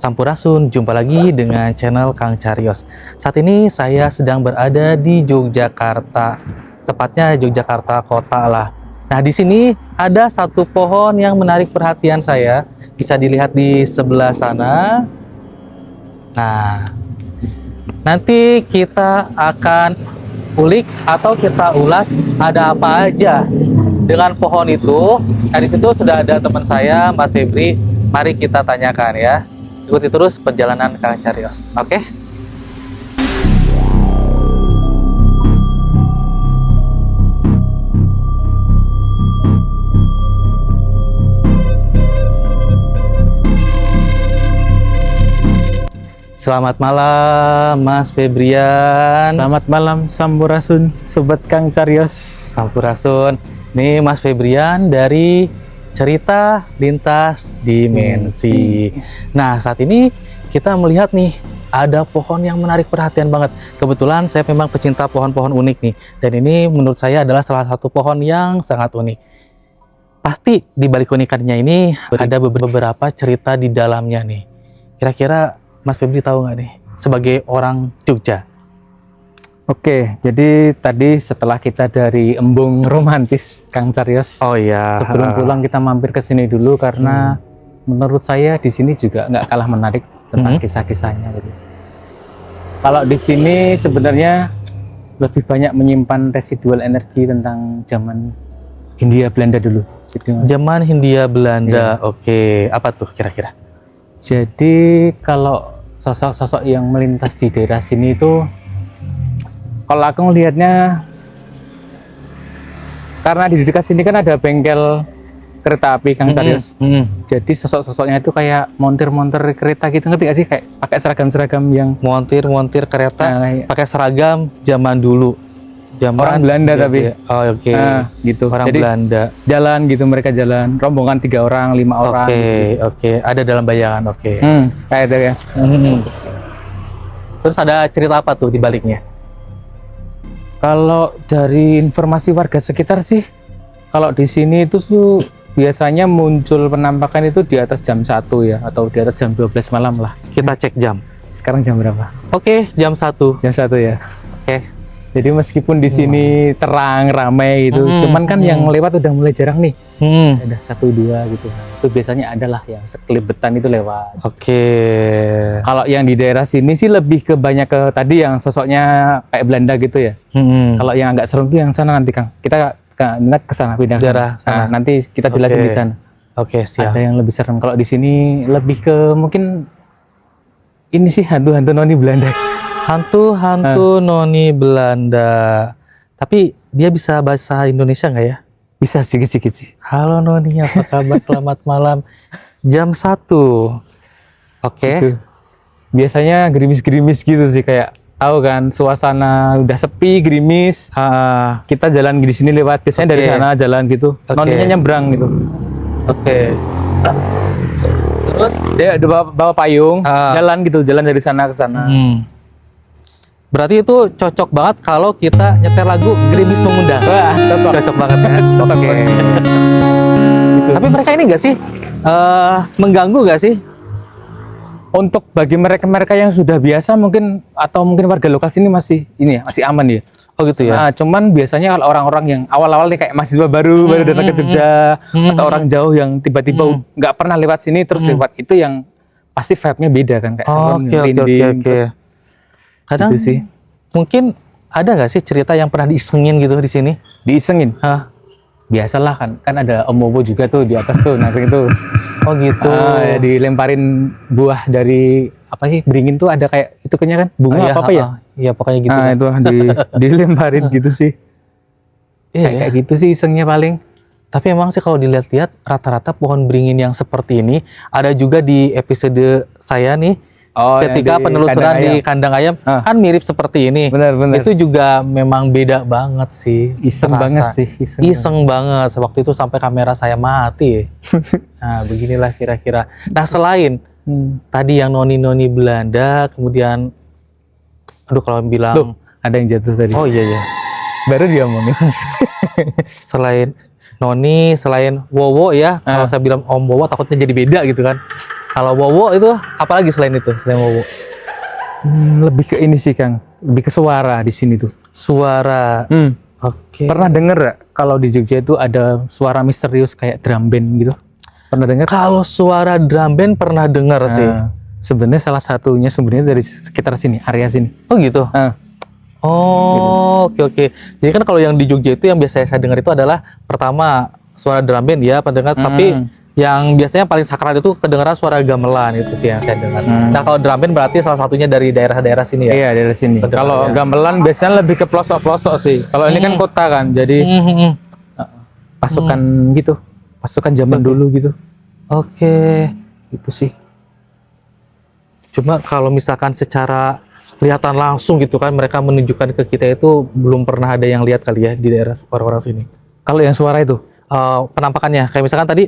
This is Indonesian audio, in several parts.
Sampurasun, jumpa lagi dengan channel Kang Cariyos. Saat ini saya sedang berada di Yogyakarta, tepatnya Yogyakarta kota lah. Nah, di sini ada satu pohon yang menarik perhatian saya, bisa dilihat di sebelah sana. Nah, nanti kita akan ulik atau kita ulas ada apa aja dengan pohon itu. Nah, di situ sudah ada teman saya, Mas Febri. Mari kita tanyakan ya. Ikuti terus perjalanan Kang Cariyos. Oke? Selamat malam, Mas Febrian. Selamat malam, Sampurasun, Sobat Kang Cariyos. Sampurasun. Nih Mas Febrian dari Cerita Lintas Dimensi. Nah, saat ini kita melihat nih ada pohon yang menarik perhatian banget. Kebetulan saya memang pecinta pohon-pohon unik nih. Dan ini menurut saya adalah salah satu pohon yang sangat unik. Pasti di balik unikannya ini ada beberapa cerita di dalamnya nih. Kira-kira Mas Febri tahu nggak nih sebagai orang Jogja? Oke, jadi tadi setelah kita dari embung romantis Kang Cariyos, Oh iya. sebelum pulang kita mampir ke sini dulu karena menurut saya di sini juga nggak kalah menarik tentang kisah-kisahnya. Gitu. Kalau di sini sebenarnya lebih banyak menyimpan residual energi tentang zaman Hindia Belanda dulu. Gitu. Zaman Hindia Belanda. Oke, apa tuh kira-kira? Jadi kalau sosok-sosok yang melintas di daerah sini itu, kalau aku ngelihatnya, karena di dekat sini kan ada bengkel kereta api Kang Cariyos. Jadi sosok-sosoknya itu kayak montir-montir kereta gitu, ngerti gak sih? Kayak pakai seragam-seragam yang Montir-montir kereta, Nah, pakai seragam zaman dulu. Zaman orang Belanda tapi. Oh, oke. Nah, gitu. Orang Jadi Belanda. jalan gitu, mereka jalan rombongan 3 orang, 5 orang. Oke, Gitu. oke. Ada dalam bayangan. Oke. Kayak itu ya. Terus ada cerita apa tuh di baliknya? Kalau dari informasi warga sekitar sih, kalau di sini itu tuh biasanya muncul penampakan itu di atas jam 1 ya, atau di atas jam 12 malam lah. Kita cek jam. Sekarang jam berapa? Oke, jam 1. Jam 1 ya. Oke. Jadi meskipun di sini terang, ramai gitu, cuman kan yang lewat udah mulai jarang nih. Ada 1, 2 gitu. Itu biasanya adalah yang sekelibetan itu lewat. Oke. Kalau yang di daerah sini sih lebih ke banyak ke tadi yang sosoknya kayak Belanda gitu ya. Kalau yang agak serem tuh yang sana nanti Kang. Kita ke sana pindah ke Daerah sana. sana. Nanti kita jelasin Oke. di sana. Oke, siap. Ada yang lebih serem. Kalau di sini lebih ke mungkin ini sih hantu-hantu noni Belanda. Hantu-hantu noni Belanda. Tapi dia bisa bahasa Indonesia nggak ya? Bisa sedikit-sedikit sih. Halo Noni, apa kabar? Selamat malam. Jam 1. Oke. Gitu. Biasanya gerimis-gerimis gitu sih, kayak tahu kan suasana udah sepi, gerimis. Kita jalan di sini lewat, biasanya dari sana jalan gitu. Noninya nyebrang gitu. Oke. Terus dia udah bawa payung, jalan gitu, jalan dari sana ke sana. Berarti itu cocok banget kalau kita nyetel lagu Gerimis Mengundang. Wah, cocok. Cocok banget kan? Cocok Oke. banget. Gitu. Tapi mereka ini nggak sih mengganggu nggak sih? Untuk bagi mereka yang sudah biasa mungkin, atau mungkin warga lokal sini masih ini ya, masih aman ya. Oh gitu ya. Nah, cuman biasanya kalau orang-orang yang awal-awal nih kayak mahasiswa baru datang ke Jogja, atau orang jauh yang tiba-tiba nggak pernah lewat sini terus lewat, itu yang pasti vibe-nya beda kan, kayak serem, merinding. Terus Kadang gitu sih. mungkin ada nggak sih cerita yang pernah diisengin gitu di sini? Diisengin. Biasalah kan ada Om Bowo juga tuh di atas tuh, nah itu. Oh gitu. Ya, dilemparin buah dari apa sih, beringin tuh ada kayak itu kayaknya kan bunga apa ya? Iya pokoknya gitu. Nah itu dilemparin gitu sih. Iya, Kayak gitu sih isengnya paling. Tapi emang sih kalau dilihat-lihat rata-rata pohon beringin yang seperti ini ada juga di episode saya nih. Ketika penelusuran di kandang ayam kan mirip seperti ini. Benar. Itu juga memang beda banget sih. Iseng terasa. banget sih. Iseng banget. Waktu itu sampai kamera saya mati. Nah beginilah kira-kira. Nah selain tadi yang noni-noni Belanda, kemudian aduh kalau bilang Loh, ada yang jatuh tadi. Oh iya. Baru dia ngomongin. Selain noni, selain Wowo ya. Kalau saya bilang Om Wowo takutnya jadi beda gitu kan. Kalau Wowo itu apalagi selain itu, selain Wowo? Lebih ke ini sih Kang, lebih ke suara di sini tuh. Suara. Oke. Pernah denger gak kalau di Jogja itu ada suara misterius kayak drum band gitu? Pernah denger? Kalau suara drum band pernah dengar sih. Sebenarnya salah satunya sebenarnya dari sekitar sini, area sini. Oh gitu. Oh, oke. Jadi kan kalau yang di Jogja itu yang biasa saya dengar itu adalah pertama suara drum band ya pendengar, tapi yang biasanya paling sakral itu kedengaran suara gamelan itu sih yang saya dengar. Nah kalau drum band berarti salah satunya dari daerah-daerah sini ya? Iya dari sini. Kalau gamelan biasanya lebih ke pelosok-pelosok sih. Kalau ini kan kota kan, jadi pasukan gitu, pasukan zaman dulu gitu. Oke. Itu sih. Cuma kalau misalkan secara kelihatan langsung gitu kan mereka menunjukkan ke kita itu belum pernah ada yang lihat kali ya di daerah orang-orang sini. Kalau yang suara itu penampakannya kayak misalkan tadi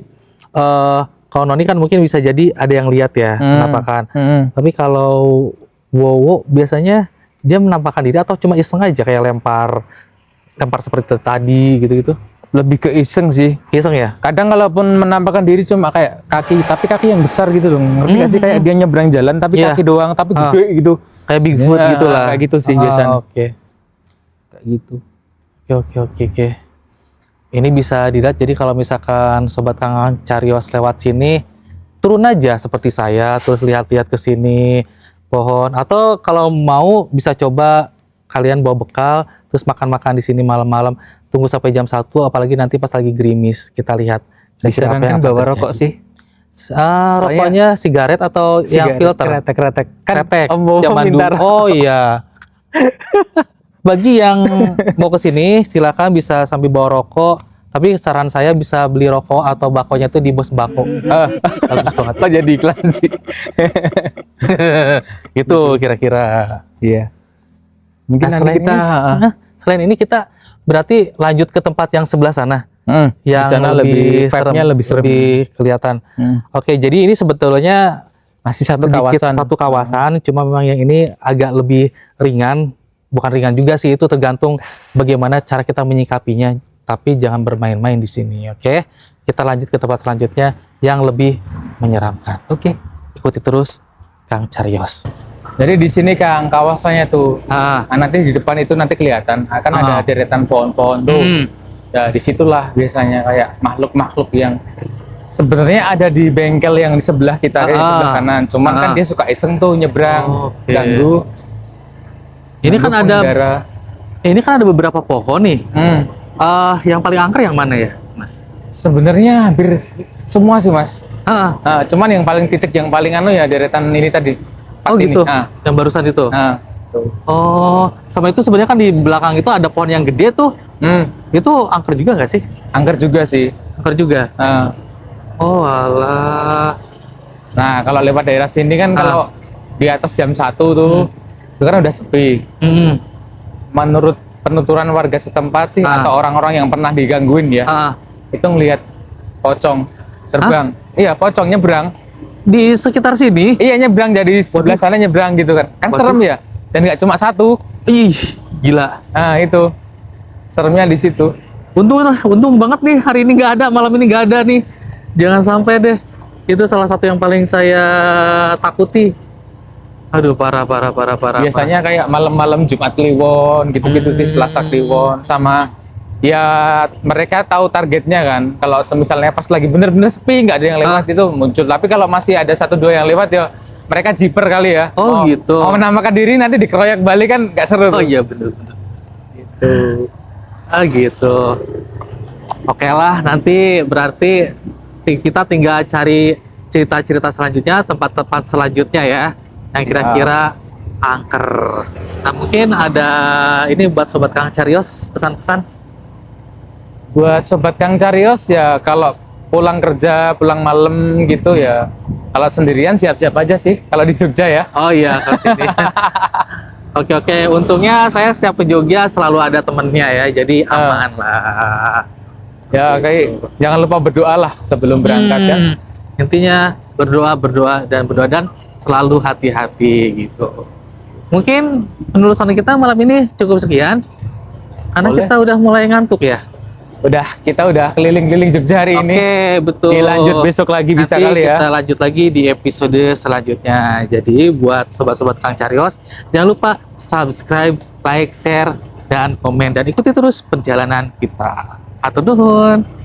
kalau Noni kan mungkin bisa jadi ada yang lihat ya penampakan. Tapi kalau Wowo biasanya dia menampakkan diri atau cuma iseng aja kayak lempar seperti tadi gitu-gitu. lebih ke iseng sih. Iseng ya? Kadang kalaupun menampakkan diri cuma kayak kaki, tapi kaki yang besar gitu loh. Ngerti gak sih kayak dia nyebrang jalan tapi kaki doang tapi gede gitu. Kayak Bigfoot gitu lah. Kayak gitu sih biasanya. Oke. Kayak gitu. Oke. Ini bisa dilihat jadi kalau misalkan Sobat Kang Carios lewat sini, turun aja seperti saya, terus lihat-lihat ke sini pohon. Atau kalau mau bisa coba kalian bawa bekal, terus makan-makan di sini malam-malam. Tunggu sampai jam 1, apalagi nanti pas lagi gerimis kita lihat. Disarankan bawa rokok sih. Rokoknya sigaret atau yang filter? Kretek. Kretek. Oh, Zaman dulu. Oh iya. Bagi yang mau ke sini silakan bisa sambil bawa rokok. Tapi saran saya bisa beli rokok atau bakonya tuh di Bos Bako. Bagus banget. Kok jadi iklan sih? Gitu kira-kira. Iya. Mungkin nanti kita selain ini kita berarti lanjut ke tempat yang sebelah sana. Yang sana lebih vibe-nya lebih serem. Lebih kelihatan. Oke, jadi ini sebetulnya masih satu kawasan, cuma memang yang ini agak lebih ringan. Bukan ringan juga sih, itu tergantung bagaimana cara kita menyikapinya. Tapi jangan bermain-main di sini, oke? Kita lanjut ke tempat selanjutnya yang lebih menyeramkan. Oke, ikuti terus Kang Carios. Jadi di sini Kang kawasannya tuh, nanti di depan itu nanti kelihatan akan ada deretan pohon-pohon tuh. Ya disitulah biasanya kayak makhluk-makhluk yang sebenarnya ada di bengkel yang di sebelah kita kayak di sebelah kanan. Cuman kan dia suka iseng tuh nyebrang, ganggu. Ini kan ada beberapa pohon nih. Yang paling angker yang mana ya, Mas? Sebenarnya Hampir semua sih, Mas. Cuman yang paling titik yang paling ya deretan ini tadi. Oh gitu. Yang barusan itu. Oh, sama itu sebenarnya kan di belakang itu ada pohon yang gede tuh. Itu angker juga nggak sih? Angker juga sih. Angker juga. Oh alah. Nah kalau lewat daerah sini kan kalau di atas jam 1 tuh, itu kan udah sepi. Menurut penuturan warga setempat sih atau orang-orang yang pernah digangguin ya, itu ngelihat pocong terbang. Iya, pocong nyebrang di sekitar sini. Iya, nyebrang jadi sebelah sana nyebrang gitu kan. Kan serem ya. Dan nggak cuma satu. Ih, gila. Nah itu seremnya di situ. Untung banget nih hari ini nggak ada, malam ini nggak ada nih. Jangan sampai deh. Itu salah satu yang paling saya takuti. Aduh, parah. Biasanya kayak malam-malam Jumat Kliwon gitu-gitu sih, Selasa Kliwon, sama ya mereka tahu targetnya kan. Kalau misalnya pas lagi bener-bener sepi, nggak ada yang lewat itu muncul. Tapi kalau masih ada 1-2 yang lewat ya mereka jiper kali ya. Oh gitu. Mau menamakan diri nanti dikeroyak balik kan nggak seru. Oh iya bener. Gitu. Gitu. Oke lah, nanti berarti kita tinggal cari cerita-cerita selanjutnya, tempat-tempat selanjutnya ya. Yang kira-kira angker. Nah mungkin ada ini buat Sobat Kang Carios, pesan-pesan. Buat Sobat Kang Carios ya, kalau pulang kerja, pulang malam gitu ya, kalau sendirian siap-siap aja sih, kalau di Jogja ya. Oh iya, ke sini. Oke, untungnya saya setiap ke Jogja selalu ada temennya ya, jadi aman lah. Ya kayak jangan lupa berdoa lah sebelum berangkat ya. Intinya berdoa dan selalu hati-hati gitu. Mungkin penelusuran kita malam ini cukup sekian, karena kita udah mulai ngantuk ya. kita udah keliling-keliling Jogja hari ini. Oke, betul. Dilanjut besok lagi bisa Nanti kali ya. kita lanjut lagi di episode selanjutnya. Jadi buat sobat-sobat Kang Carios, jangan lupa subscribe, like, share, dan komen, dan ikuti terus perjalanan kita. Hatur nuhun.